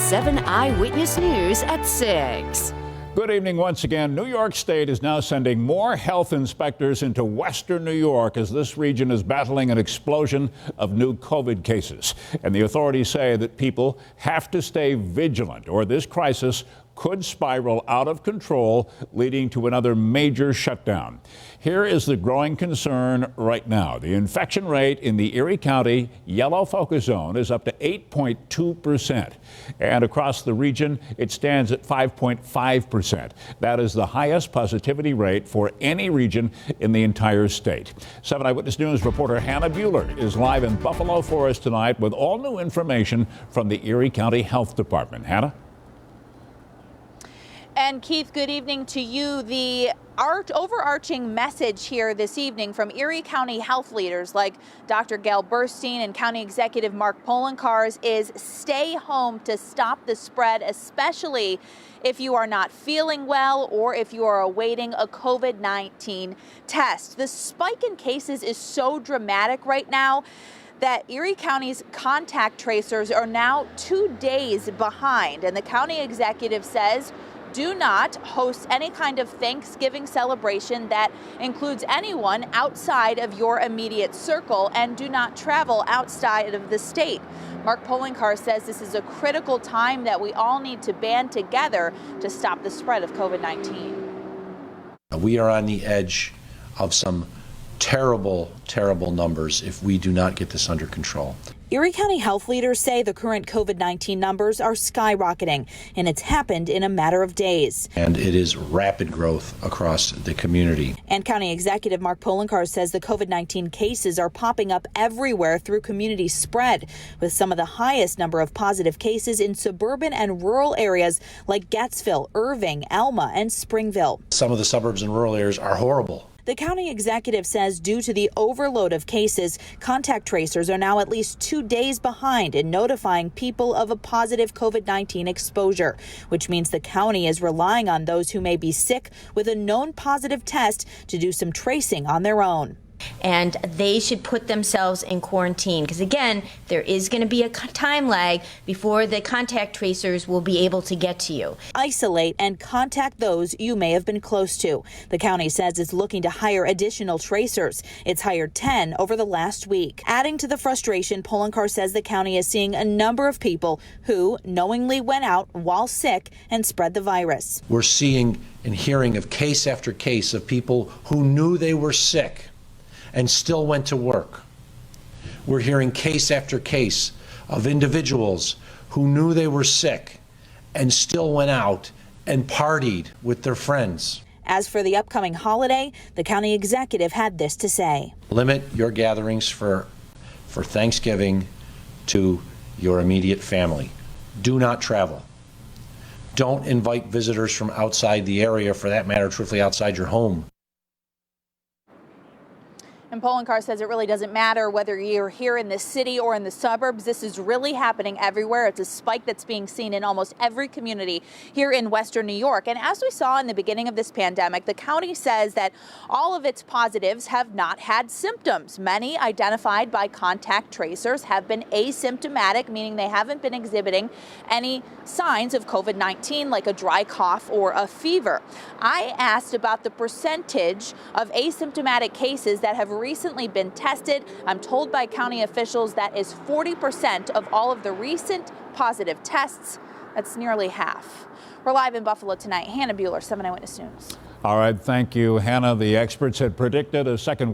7 Eyewitness News at 6. Good evening once again. New York State is now sending more health inspectors into western New York as this region is battling an explosion of new COVID cases. And the authorities say that people have to stay vigilant or this crisis could spiral out of control, leading to another major shutdown. Here is the growing concern right now. The infection rate in the Erie County yellow focus zone is up to 8.2%. And across the region, it stands at 5.5%. That is the highest positivity rate for any region in the entire state. 7 Eyewitness News reporter Hannah Buehler is live in Buffalo for us tonight with all new information from the Erie County Health Department. Hannah? And Keith, good evening to you. The overarching message here this evening from Erie County health leaders like Dr. Gail Burstein and County Executive Mark Poloncarz is stay home to stop the spread, especially if you are not feeling well or if you are awaiting a COVID-19 test. The spike in cases is so dramatic right now that Erie County's contact tracers are now 2 days behind. And the county executive says, do not host any kind of Thanksgiving celebration that includes anyone outside of your immediate circle, and do not travel outside of the state. Mark Poloncarz says this is a critical time that we all need to band together to stop the spread of COVID-19. We are on the edge of some terrible, terrible numbers if we do not get this under control. Erie County health leaders say the current COVID-19 numbers are skyrocketing, and it's happened in a matter of days. And it is rapid growth across the community. And County Executive Mark Poloncarz says the COVID-19 cases are popping up everywhere through community spread, with some of the highest number of positive cases in suburban and rural areas like Gatesville, Irving, Alma, and Springville. Some of the suburbs and rural areas are horrible. The county executive says due to the overload of cases, contact tracers are now at least 2 days behind in notifying people of a positive COVID-19 exposure, which means the county is relying on those who may be sick with a known positive test to do some tracing on their own. And they should put themselves in quarantine because, again, there is going to be a time lag before the contact tracers will be able to get to you. Isolate and contact those you may have been close to. The county says it's looking to hire additional tracers. It's hired 10 over the last week. Adding to the frustration, Poloncarz says the county is seeing a number of people who knowingly went out while sick and spread the virus. We're seeing and hearing of case after case of people who knew they were sick and still went to work. We're hearing case after case of individuals who knew they were sick and still went out and partied with their friends. As for the upcoming holiday, the county executive had this to say. Limit your gatherings for Thanksgiving to your immediate family. Do not travel. Don't invite visitors from outside the area, for that matter, truthfully outside your home. And Poloncarz says it really doesn't matter whether you're here in the city or in the suburbs. This is really happening everywhere. It's a spike that's being seen in almost every community here in western New York. And as we saw in the beginning of this pandemic, the county says that all of its positives have not had symptoms. Many identified by contact tracers have been asymptomatic, meaning they haven't been exhibiting any signs of COVID-19 like a dry cough or a fever. I asked about the percentage of asymptomatic cases that have recently been tested. I'm told by county officials that is 40% of all of the recent positive tests. That's nearly half. We're live in Buffalo tonight. Hannah Buehler, 7 Eyewitness News. All right, thank you, Hannah. The experts had predicted a second